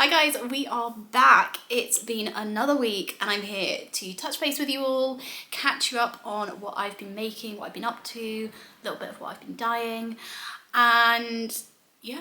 Hi guys, we are back. It's been another week and I'm here to touch base with you all, catch you up on what I've been making, what I've been up to, a little bit of what I've been dyeing, and yeah,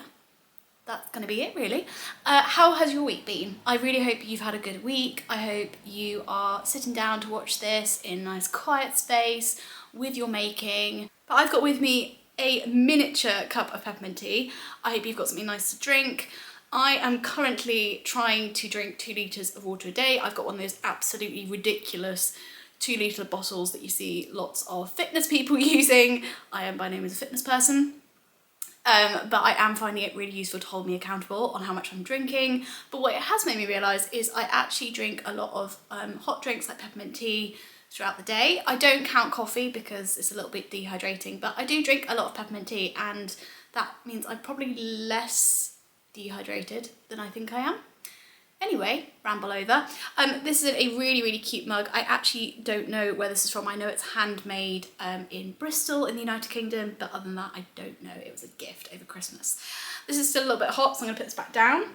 that's going to be it really. How has your week been? I really hope you've had a good week. I hope you are sitting down to watch this in a nice quiet space with your making. But I've got with me a miniature cup of peppermint tea. I hope you've got something nice to drink. I am currently trying to drink 2 litres of water a day. I've got one of those absolutely ridiculous 2-litre bottles that you see lots of fitness people using. I am by no means a fitness person. But I am finding it really useful to hold me accountable on how much I'm drinking. But what it has made me realise is I actually drink a lot of hot drinks like peppermint tea throughout the day. I don't count coffee because it's a little bit dehydrating, but I do drink a lot of peppermint tea, and that means I'm probably less dehydrated than I think I am. Anyway, ramble over. This is a really cute mug. I actually don't know where this is from. I know it's handmade in Bristol in the United Kingdom, but other than that, I don't know. It was a gift over Christmas. This is still a little bit hot, so I'm gonna put this back down.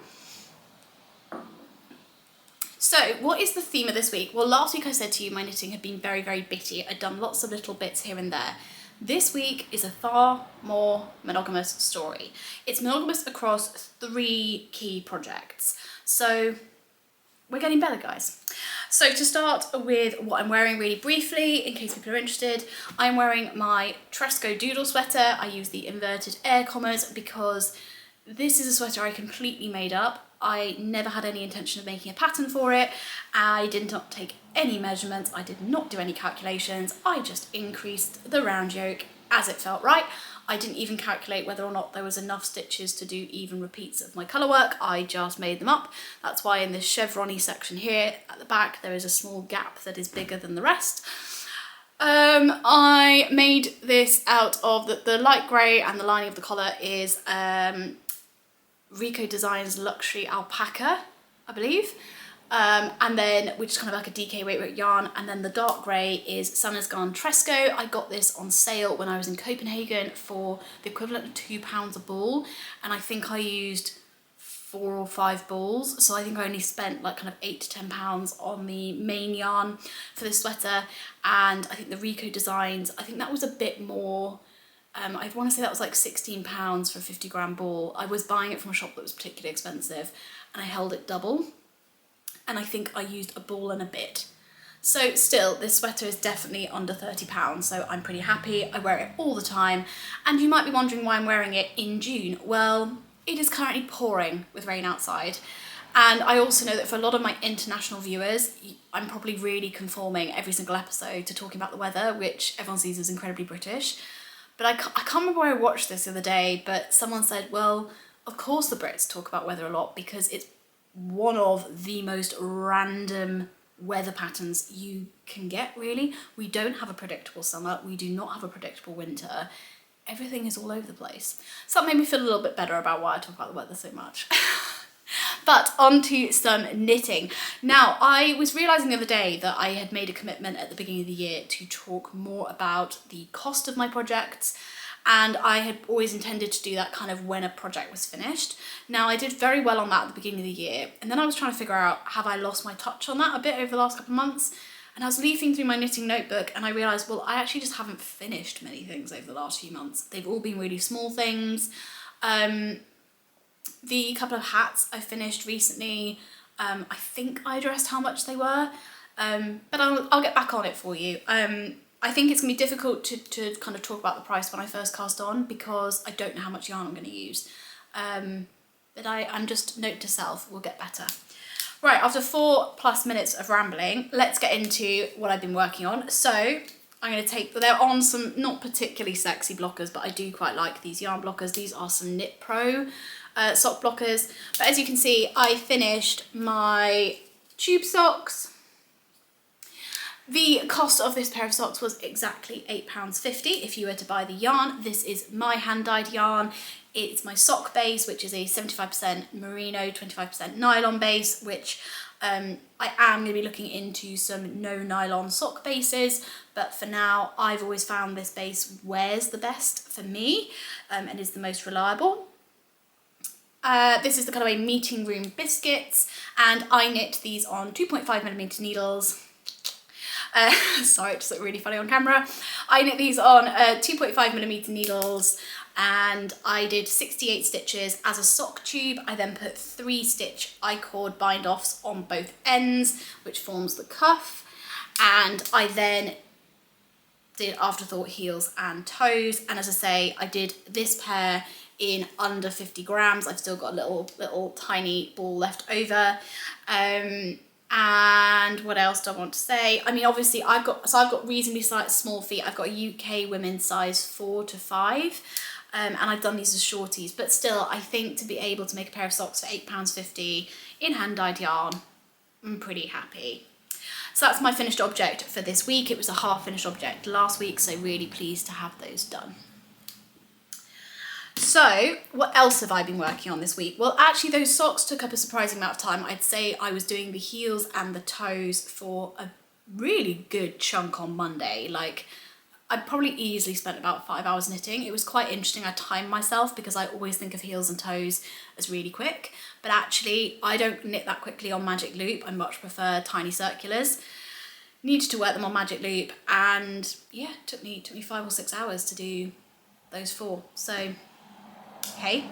So what is the theme of this week? Well, last week I said to you my knitting had been very bitty. I'd done lots of little bits here and there. This week is a far more monogamous story. It's monogamous across 3 key projects. So we're getting better, guys. So to start with what I'm wearing really briefly, in case people are interested, I'm wearing my Tresco Doodle sweater. I use the inverted air commas because this is a sweater I completely made up. I never had any intention of making a pattern for it. I did not take any measurements. I did not do any calculations. I just increased the round yoke as it felt right. I didn't even calculate whether or not there was enough stitches to do even repeats of my colour work. I just made them up. That's why in this chevron-y section here at the back, there is a small gap that is bigger than the rest. I made this out of the light grey, and the lining of the collar is Rico Designs Luxury Alpaca, I believe. And then which is kind of like a DK weight yarn, and then the dark grey is Summer's Gone Tresco. I got this on sale when I was in Copenhagen for the equivalent of £2 a ball, and I think I used 4 or 5 balls, so I think I only spent like kind of £8 to £10 on the main yarn for this sweater. And I think the Rico Designs, I think that was a bit more. I want to say that was like £16 for a 50-gram ball. I was buying it from a shop that was particularly expensive, and I held it double, and I think I used a ball and a bit. So still, this sweater is definitely under £30, so I'm pretty happy. I wear it all the time, and you might be wondering why I'm wearing it in June. Well, it is currently pouring with rain outside, and I also know that for a lot of my international viewers, I'm probably really conforming every single episode to talking about the weather, which everyone sees as incredibly British. But I can't remember where I watched this the other day, but someone said, well, of course the Brits talk about weather a lot because it's one of the most random weather patterns you can get, really. We don't have a predictable summer. We do not have a predictable winter. Everything is all over the place. So that made me feel a little bit better about why I talk about the weather so much. But on to some knitting. Now, I was realising the other day that I had made a commitment at the beginning of the year to talk more about the cost of my projects, and I had always intended to do that kind of when a project was finished. Now, I did very well on that at the beginning of the year, and then I was trying to figure out, have I lost my touch on that a bit over the last couple of months? And I was leafing through my knitting notebook and I realised, well, I actually just haven't finished many things over the last few months. They've all been really small things. The couple of hats I finished recently, I think I addressed how much they were, but I'll get back on it for you. I think it's going to be difficult to kind of talk about the price when I first cast on because I don't know how much yarn I'm going to use. But I'm just note to self, we'll get better. Right, after 4+ minutes of rambling, let's get into what I've been working on. So I'm going to take, they're on some not particularly sexy blockers, but I do quite like these yarn blockers. These are some Knit Pro sock blockers. But as you can see, I finished my tube socks. The cost of this pair of socks was exactly £8.50 if you were to buy the yarn. This is my hand-dyed yarn. It's my sock base, which is a 75% merino, 25% nylon base, which I am going to be looking into some no nylon sock bases, but for now I've always found this base wears the best for me and is the most reliable. This is the colourway Meeting Room Biscuits, and I knit these on 2.5mm needles. Sorry, it just looked really funny on camera. I knit these on 2.5mm needles, and I did 68 stitches as a sock tube. I then put 3 stitch I-cord bind offs on both ends, which forms the cuff, and I then did afterthought heels and toes. And as I say, I did this pair in under 50 grams. I've still got a little tiny ball left over. And what else do I want to say? I mean, obviously I've got reasonably small feet. I've got a UK women's size 4 to 5. And I've done these as shorties, but still I think to be able to make a pair of socks for £8.50 in hand-dyed yarn, I'm pretty happy. So that's my finished object for this week. It was a half finished object last week, so really pleased to have those done. So what else have I been working on this week? Well, actually those socks took up a surprising amount of time. I'd say I was doing the heels and the toes for a really good chunk on Monday. Like, I'd probably easily spent about 5 hours knitting. It was quite interesting. I timed myself because I always think of heels and toes as really quick, but actually I don't knit that quickly on Magic Loop. I much prefer tiny circulars. Needed to work them on Magic Loop, and yeah, it took me 5 or 6 hours to do those 4. So, okay.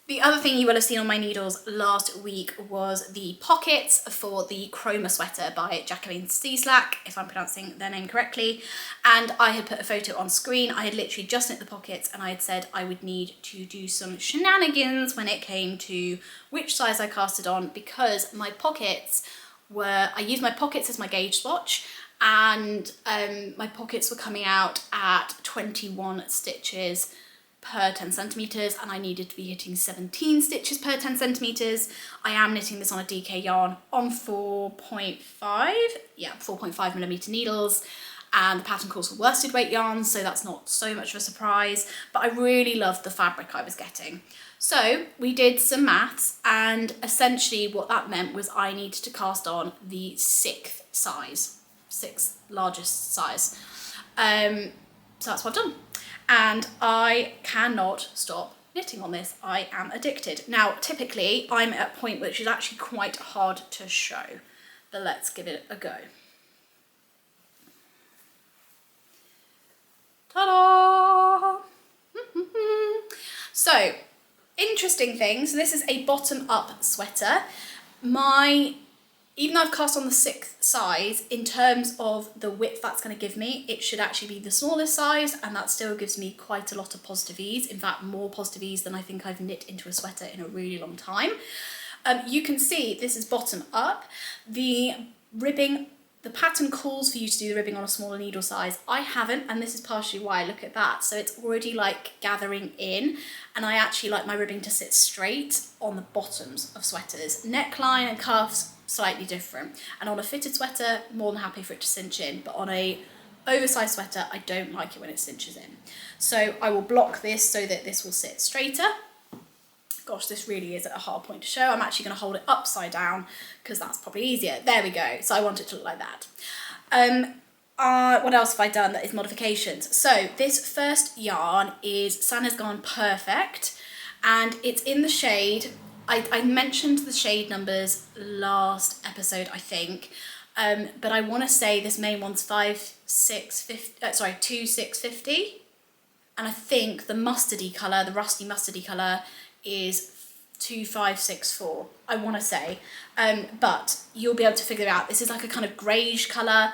The other thing you will have seen on my needles last week was the pockets for the Chroma sweater by Jacqueline Cieslak, if I'm pronouncing their name correctly. And I had put a photo on screen. I had literally just knit the pockets, and I had said I would need to do some shenanigans when it came to which size I casted on, because my pockets were, I used my pockets as my gauge swatch, and my pockets were coming out at 21 stitches per 10 centimeters, and I needed to be hitting 17 stitches per 10 centimeters. I am knitting this on a DK yarn on 4.5mm needles, and the pattern calls for worsted weight yarns, so that's not so much of a surprise, but I really loved the fabric I was getting. So we did some maths, and essentially what that meant was I needed to cast on the 6th largest size. So that's what I've done. And I cannot stop knitting on this. I am addicted. Now, typically I'm at a point which is actually quite hard to show, but let's give it a go. Ta-da! So, interesting thing. So this is a bottom-up sweater. Even though I've cast on the 6th size, in terms of the width that's going to give me, it should actually be the smallest size, and that still gives me quite a lot of positive ease. In fact, more positive ease than I think I've knit into a sweater in a really long time. You can see this is bottom up. The ribbing, the pattern calls for you to do the ribbing on a smaller needle size. I haven't, and this is partially why. Look at that. So it's already like gathering in, and I actually like my ribbing to sit straight on the bottoms of sweaters. Neckline and cuffs, slightly different. And on a fitted sweater, more than happy for it to cinch in, but on a oversized sweater, I don't like it when it cinches in. So I will block this so that this will sit straighter. Gosh, this really is at a hard point to show. I'm actually going to hold it upside down because that's probably easier. There we go. So I want it to look like that. What else have I done that is modifications? So this first yarn is Santa's Gone Perfect, and it's in the shade, I mentioned the shade numbers last episode, I think, but I want to say this main one's 2650, and I think the mustardy colour, the rusty mustardy colour, is 2564, I want to say, but you'll be able to figure it out. This is like a kind of greyish colour.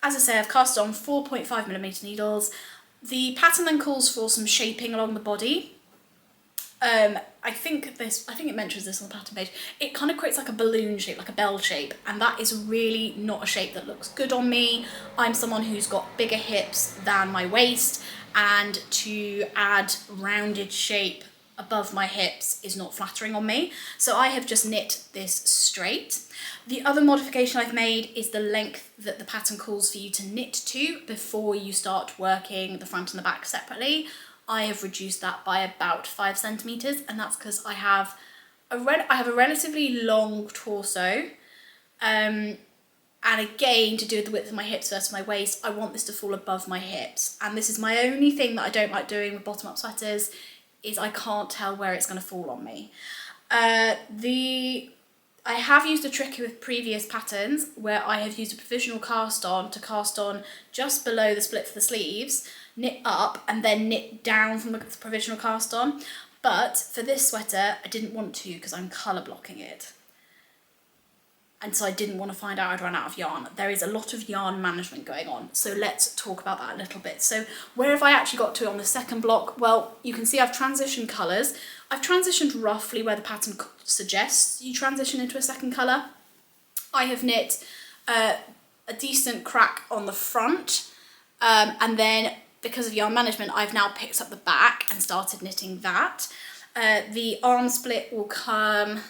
As I say, I've cast on 4.5mm needles. The pattern then calls for some shaping along the body. I think it mentions this on the pattern page. It kind of creates like a balloon shape, like a bell shape, and that is really not a shape that looks good on me. I'm someone who's got bigger hips than my waist, and to add rounded shape above my hips is not flattering on me. So I have just knit this straight. The other modification I've made is the length that the pattern calls for you to knit to before you start working the front and the back separately. I have reduced that by about 5 centimeters, and that's because I have a relatively long torso, and again, to do with the width of my hips versus my waist, I want this to fall above my hips, and this is my only thing that I don't like doing with bottom up sweaters, is I can't tell where it's going to fall on me. I have used a trick with previous patterns where I have used a provisional cast on to cast on just below the split for the sleeves, knit up and then knit down from the provisional cast on. But for this sweater, I didn't want to because I'm colour blocking it. And so I didn't want to find out I'd run out of yarn. There is a lot of yarn management going on. So let's talk about that a little bit. So where have I actually got to on the second block? Well, you can see I've transitioned colours. I've transitioned roughly where the pattern suggests you transition into a second colour. I have knit a decent crack on the front. And then because of yarn management, I've now picked up the back and started knitting that. The arm split will come,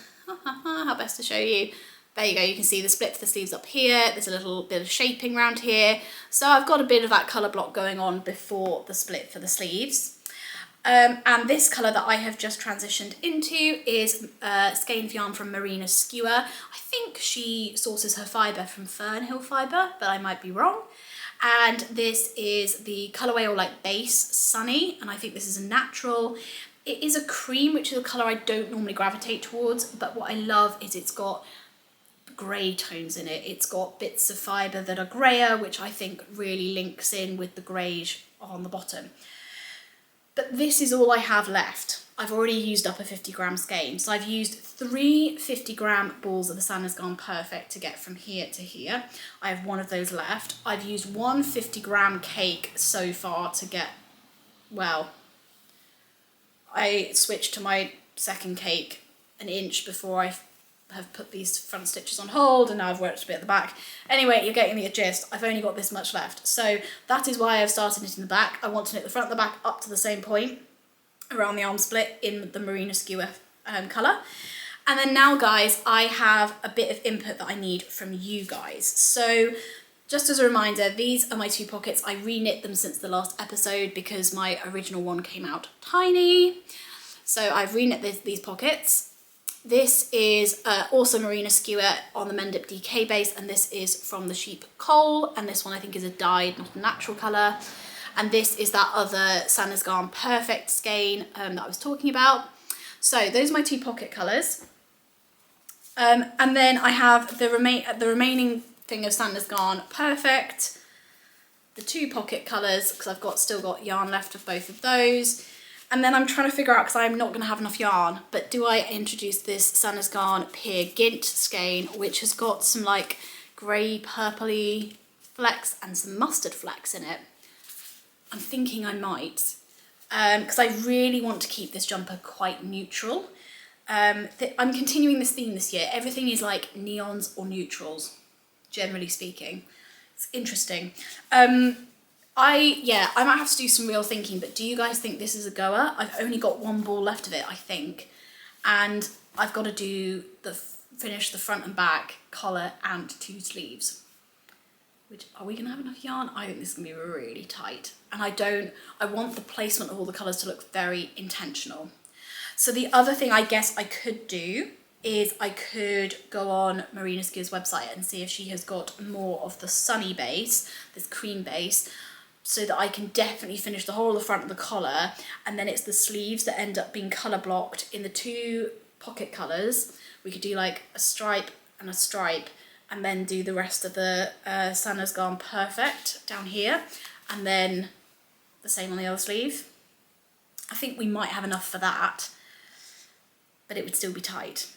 how best to show you? There you go, you can see the split for the sleeves up here, there's a little bit of shaping around here. So I've got a bit of that colour block going on before the split for the sleeves. And this colour that I have just transitioned into is skein of yarn from Marina Skewer. I think she sources her fibre from Fernhill Fibre, but I might be wrong. And this is the colourway or like base Sunny, and I think this is a natural. It is a cream, which is a colour I don't normally gravitate towards, but what I love is it's got grey tones in it. It's got bits of fibre that are greyer, which I think really links in with the greige on the bottom. But this is all I have left. I've already used up a 50-gram skein. So I've used 3 50-gram balls of the Sandnes Garn Perfect to get from here to here. I have one of those left. I've used 1 50-gram cake so far to get, well, I switched to my second cake an inch before I have put these front stitches on hold, and now I've worked a bit at the back. Anyway, you're getting the gist. I've only got this much left. So that is why I've started knitting the back. I want to knit the front and the back up to the same point around the arm split in the Marina Skewer colour. And then now, guys, I have a bit of input that I need from you guys. So just as a reminder, these are my 2 pockets. I re-knit them since the last episode because my original one came out tiny. So I've re-knit these pockets. This is also Marina Skewer on the Mendip DK base, and this is from the Sheep Coal, and this one I think is a dyed, not a natural colour. And this is that other Sandnes Garn Perfect skein that I was talking about. So those are my 2 pocket colours. And then I have the remaining thing of Sandnes Garn Perfect, the 2 pocket colours, because I've still got yarn left of both of those. And then I'm trying to figure out, because I'm not going to have enough yarn, but do I introduce this Sandnes Garn Peer Gynt skein, which has got some like grey purpley flecks and some mustard flecks in it? I'm thinking I might, because I really want to keep this jumper quite neutral. I'm continuing this theme this year. Everything is like neons or neutrals, generally speaking. It's interesting. I might have to do some real thinking, but do you guys think this is a goer? I've only got 1 ball left of it, I think. And I've got to finish the front and back, collar and 2 sleeves. Which, are we gonna have enough yarn? I think this is gonna be really tight. And I want the placement of all the colours to look very intentional. So the other thing I guess I could do is I could go on Marina Skewer's website and see if she has got more of the sunny base, this cream base, so that I can definitely finish the whole of the front of the collar, and then it's the sleeves that end up being colour blocked in the 2 pocket colours. We could do like a stripe and a stripe, and then do the rest of the Sandnes Garn Perfect down here, and then the same on the other sleeve. I think we might have enough for that, but it would still be tight.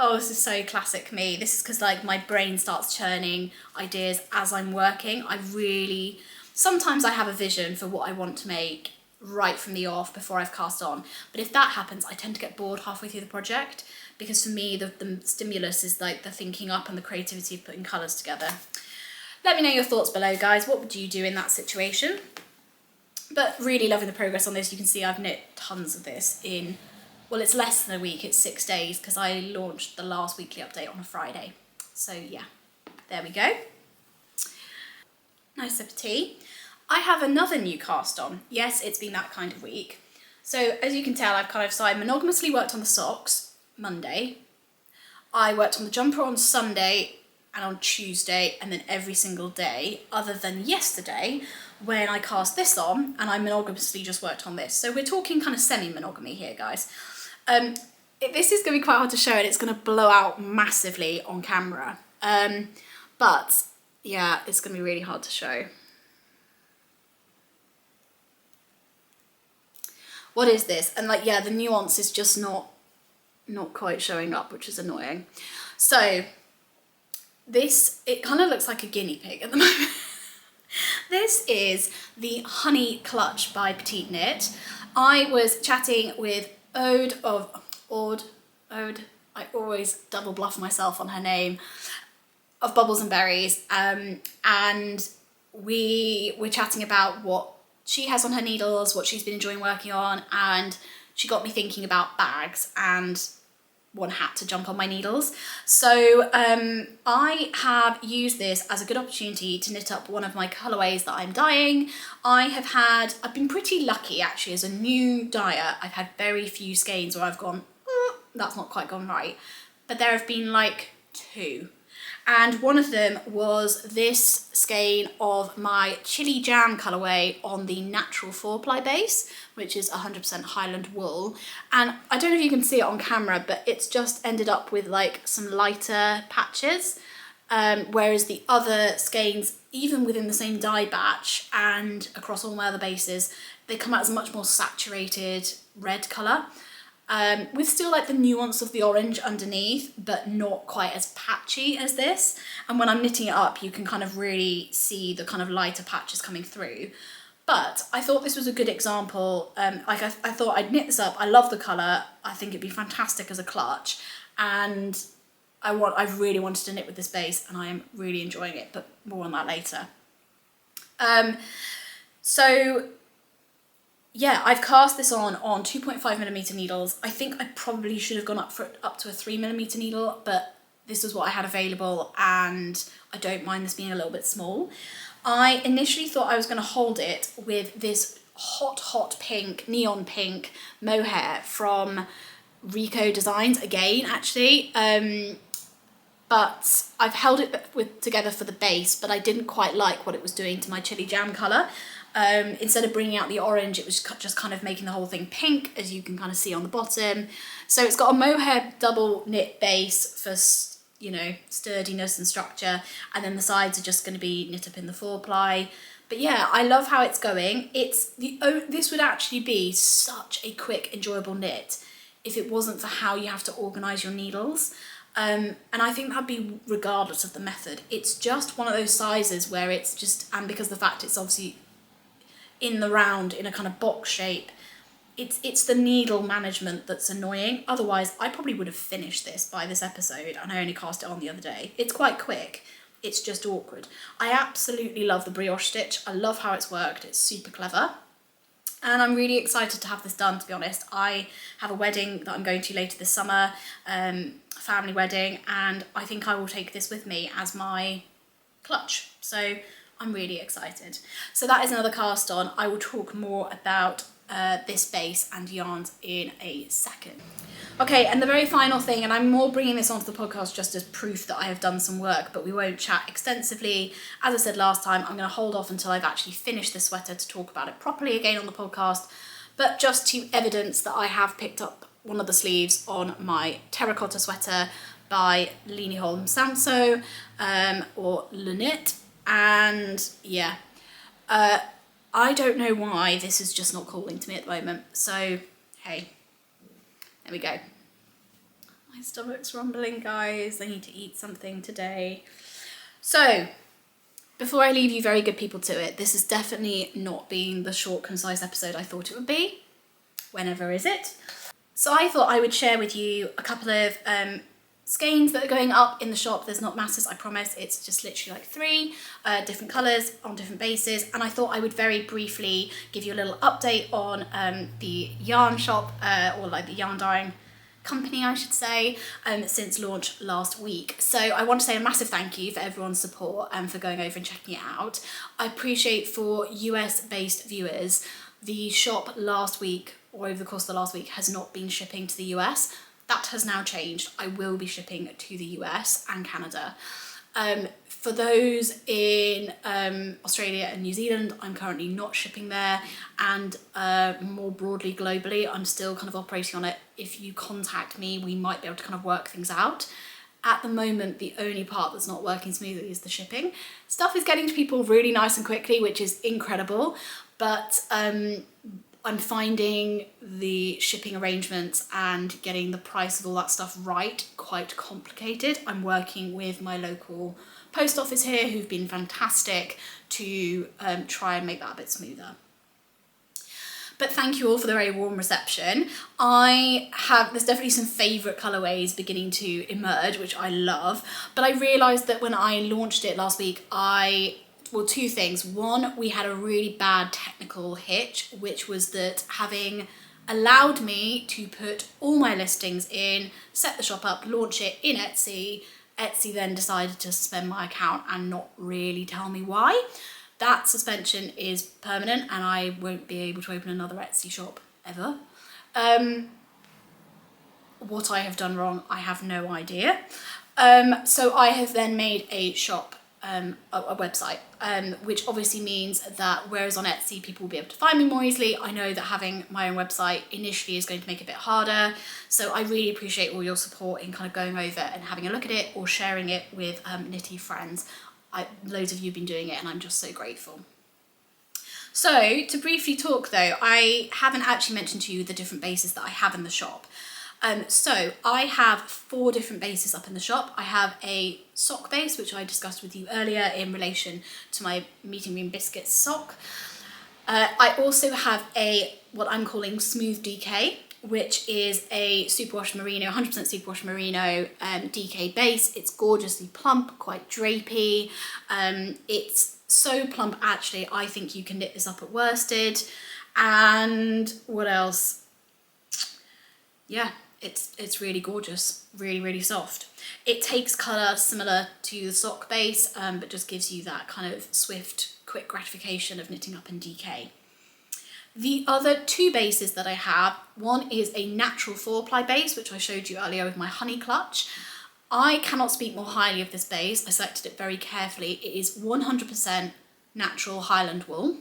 Oh, this is so classic me. This is because like my brain starts churning ideas as I'm working. Sometimes I have a vision for what I want to make right from the off before I've cast on. But if that happens, I tend to get bored halfway through the project, because for me, the stimulus is like the thinking up and the creativity of putting colours together. Let me know your thoughts below, guys. What would you do in that situation? But really loving the progress on this. You can see I've knit tons of this in, well, it's less than a week, it's 6 days, because I launched the last weekly update on a Friday. So yeah, there we go. Nice sip of tea. I have another new cast on. Yes, it's been that kind of week. So as you can tell, I monogamously worked on the socks Monday. I worked on the jumper on Sunday and on Tuesday, and then every single day, other than yesterday, when I cast this on, and I monogamously just worked on this. So we're talking kind of semi-monogamy here, guys. This is going to be quite hard to show, and it's going to blow out massively on camera. But yeah, it's going to be really hard to show. What is this? And like, yeah, the nuance is just not quite showing up, which is annoying. So this, it kind of looks like a guinea pig at the moment. This is the Honey Clutch by Petite Knit. I was chatting with Ode, I always double bluff myself on her name, of Bubbles and Berries, and we were chatting about what she has on her needles, what she's been enjoying working on, and she got me thinking about bags and one hat to jump on my needles. So I have used this as a good opportunity to knit up one of my colourways that I'm dyeing. I've been pretty lucky actually as a new dyer. I've had very few skeins where I've gone, that's not quite gone right. But there have been like 2. And one of them was this skein of my Chili Jam colourway on the natural 4-ply base, which is 100% Highland wool. And I don't know if you can see it on camera, but it's just ended up with like some lighter patches. Whereas the other skeins, even within the same dye batch and across all my other bases, they come out as a much more saturated red colour. With still like the nuance of the orange underneath, but not quite as patchy as this. And when I'm knitting it up, you can kind of really see the kind of lighter patches coming through. But I thought this was a good example. I thought I'd knit this up. I love the colour. I think it'd be fantastic as a clutch. And I really wanted to knit with this base, and I am really enjoying it, but more on that later. So yeah, I've cast this on 2.5mm needles. I think I probably should have gone up to a 3mm needle, but this is what I had available, and I don't mind this being a little bit small. I initially thought I was going to hold it with this hot pink, neon pink mohair from Rico Designs again, actually. But I've held it together for the base, but I didn't quite like what it was doing to my Chili Jam colour. Instead of bringing out the orange, it was just kind of making the whole thing pink, as you can kind of see on the bottom. So it's got a mohair double knit base for, you know, sturdiness and structure, and then the sides are just going to be knit up in the 4-ply. But yeah, I love how it's going. This would actually be such a quick, enjoyable knit if it wasn't for how you have to organise your needles. And I think that'd be regardless of the method. It's just one of those sizes where it's just, and because the fact it's obviously in the round in a kind of box shape, it's the needle management that's annoying. Otherwise, I probably would have finished this by this episode, and I only cast it on the other day. It's quite quick. It's just awkward. I absolutely love the brioche stitch. I love how it's worked. It's super clever. And I'm really excited to have this done, to be honest. I have a wedding that I'm going to later this summer, a family wedding, and I think I will take this with me as my clutch. So I'm really excited. So that is another cast on. I will talk more about this base and yarns in a second. Okay, and the very final thing, and I'm more bringing this onto the podcast just as proof that I have done some work, but we won't chat extensively. As I said last time, I'm going to hold off until I've actually finished this sweater to talk about it properly again on the podcast, but just to evidence that I have picked up one of the sleeves on my terracotta sweater by Lini Holm Samso, or Lunit, and yeah, I don't know why this is just not calling to me at the moment, so hey. There we go. My stomach's rumbling, guys. I need to eat something today. So, before I leave you very good people to it, this is definitely not being the short, concise episode I thought it would be. Whenever is it? So I thought I would share with you a couple of skeins that are going up in the shop. There's not masses, I promise. It's just literally like 3 different colours on different bases. And I thought I would very briefly give you a little update on the yarn shop, or like the yarn dyeing company, I should say, since launch last week. So I want to say a massive thank you for everyone's support and for going over and checking it out. I appreciate for US based viewers, the shop last week, or over the course of the last week, has not been shipping to the US. That has now changed. I will be shipping to the US and Canada. For those in Australia and New Zealand, I'm currently not shipping there, and more broadly globally, I'm still kind of operating on it. If you contact me, we might be able to kind of work things out. At the moment, the only part that's not working smoothly is the shipping. Stuff is getting to people really nice and quickly, which is incredible, but I'm finding the shipping arrangements and getting the price of all that stuff right quite complicated. I'm working with my local post office here, who've been fantastic, to try and make that a bit smoother. But thank you all for the very warm reception. There's definitely some favourite colourways beginning to emerge, which I love. But I realised that when I launched it last week, well, two things. One, we had a really bad technical hitch, which was that having allowed me to put all my listings in, set the shop up, launch it in Etsy, Etsy then decided to suspend my account and not really tell me why. That suspension is permanent and I won't be able to open another Etsy shop ever. What I have done wrong, I have no idea. So I have then made a shop, a website, which obviously means that whereas on Etsy people will be able to find me more easily, I know that having my own website initially is going to make it a bit harder. So I really appreciate all your support in kind of going over and having a look at it or sharing it with knitty friends. Loads of you have been doing it and I'm just so grateful. So to briefly talk though, I haven't actually mentioned to you the different bases that I have in the shop. So I have 4 different bases up in the shop. I have a sock base, which I discussed with you earlier in relation to my Meeting Room Biscuits sock. I also have what I'm calling Smooth DK, which is a superwash merino, 100% superwash merino DK base. It's gorgeously plump, quite drapey. It's so plump actually, I think you can knit this up at worsted. And what else? Yeah, it's really gorgeous, really, really soft. It takes colour similar to the sock base, but just gives you that kind of swift, quick gratification of knitting up in DK. The other 2 bases that I have, one is a natural 4-ply base, which I showed you earlier with my honey clutch. I cannot speak more highly of this base. I selected it very carefully. It is 100% natural Highland wool,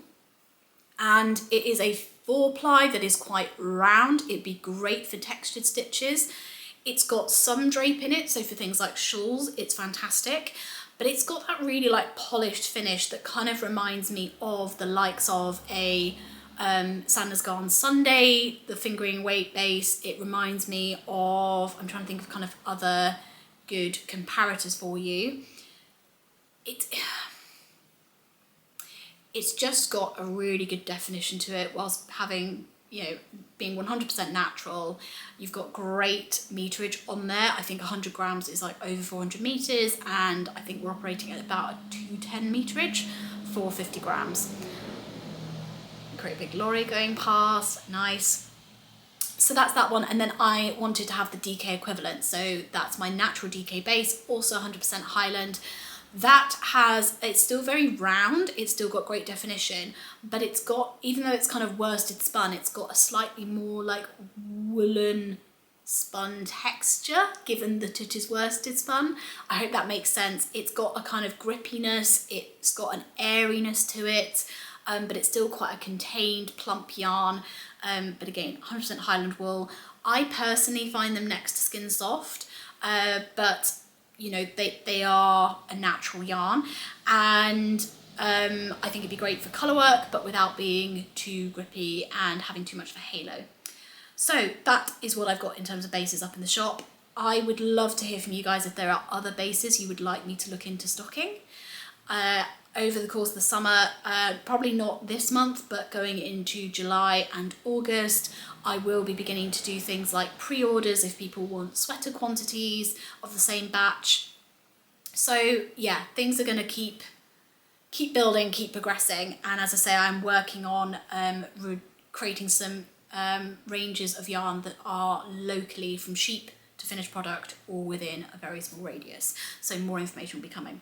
and it is a 4-ply that is quite round. It'd be great for textured stitches. It's got some drape in it, so for things like shawls, it's fantastic. But it's got that really like polished finish that kind of reminds me of the likes of a Sanders Garn Sunday, the fingering weight base. It reminds me of, I'm trying to think of kind of other good comparators for you. It's just got a really good definition to it whilst having, being 100% natural. You've got great meterage on there. I think 100 grams is like over 400 meters, and I think we're operating at about a 210 meterage for 50 grams. Great big lorry going past, nice. So that's that one, and then I wanted to have the DK equivalent, so that's my natural DK base, also 100% Highland. It's still very round, it's still got great definition, but it's got, even though it's kind of worsted spun, it's got a slightly more like woolen spun texture, given that it is worsted spun. I hope that makes sense. It's got a kind of grippiness, it's got an airiness to it, but it's still quite a contained, plump yarn. But again, 100% Highland wool. I personally find them next to skin soft, but they are a natural yarn, and I think it'd be great for colour work, but without being too grippy and having too much of a halo. So that is what I've got in terms of bases up in the shop. I would love to hear from you guys if there are other bases you would like me to look into stocking. Over the course of the summer, probably not this month, but going into July and August, I will be beginning to do things like pre-orders if people want sweater quantities of the same batch. So yeah, things are going to keep building, keep progressing. And as I say, I'm working on creating some ranges of yarn that are locally from sheep to finished product or within a very small radius. So more information will be coming.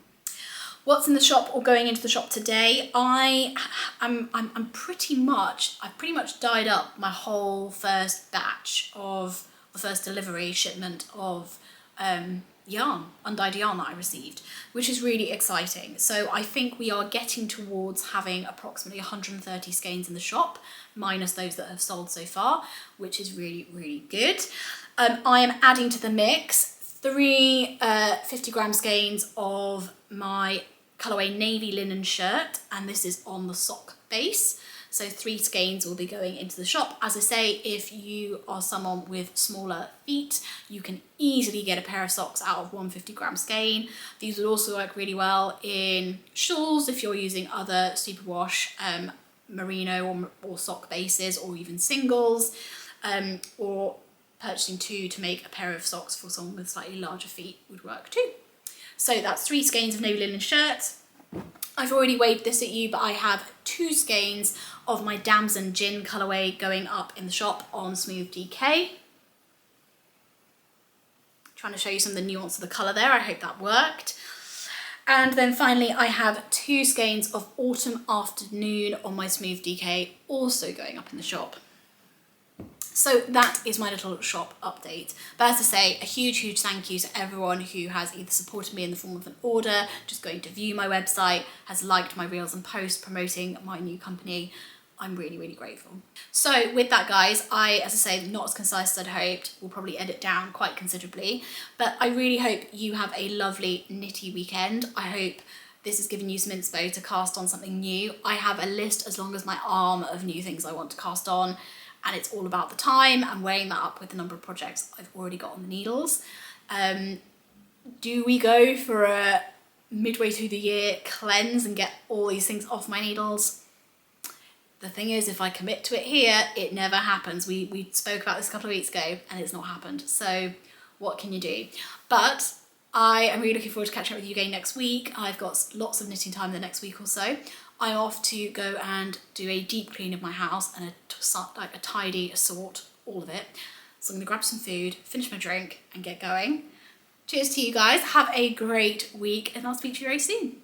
What's in the shop or going into the shop today? I've pretty much dyed up my whole first batch of the first delivery shipment of yarn, undyed yarn that I received, which is really exciting. So I think we are getting towards having approximately 130 skeins in the shop, minus those that have sold so far, which is really, really good. I am adding to the mix 3 50-gram skeins of my colourway navy linen shirt, and this is on the sock base. So 3 skeins will be going into the shop. As I say, if you are someone with smaller feet, you can easily get a pair of socks out of 1 50-gram skein. These would also work really well in shawls if you're using other superwash merino or sock bases, or even singles, or purchasing 2 to make a pair of socks for someone with slightly larger feet would work too. So that's 3 skeins of navy linen shirts. I've already waved this at you, but I have 2 skeins of my Damson Gin colourway going up in the shop on Smooth DK. Trying to show you some of the nuance of the colour there, I hope that worked. And then finally I have 2 skeins of Autumn Afternoon on my Smooth DK, also going up in the shop. So that is my little shop update. But as I say, a huge, huge thank you to everyone who has either supported me in the form of an order, just going to view my website, has liked my reels and posts promoting my new company. I'm really, really grateful. So with that, guys, as I say, not as concise as I'd hoped. We'll probably edit down quite considerably, but I really hope you have a lovely knitty weekend. I hope this has given you some inspo to cast on something new. I have a list as long as my arm of new things I want to cast on, and it's all about the time and weighing that up with the number of projects I've already got on the needles. Do we go for a midway through the year cleanse and get all these things off my needles? The thing is, if I commit to it here, it never happens. We spoke about this a couple of weeks ago and it's not happened. So what can you do? But I am really looking forward to catching up with you again next week. I've got lots of knitting time the next week or so. I'm off to go and do a deep clean of my house and a tidy, sort, all of it. So I'm gonna grab some food, finish my drink and get going. Cheers to you guys. Have a great week and I'll speak to you very soon.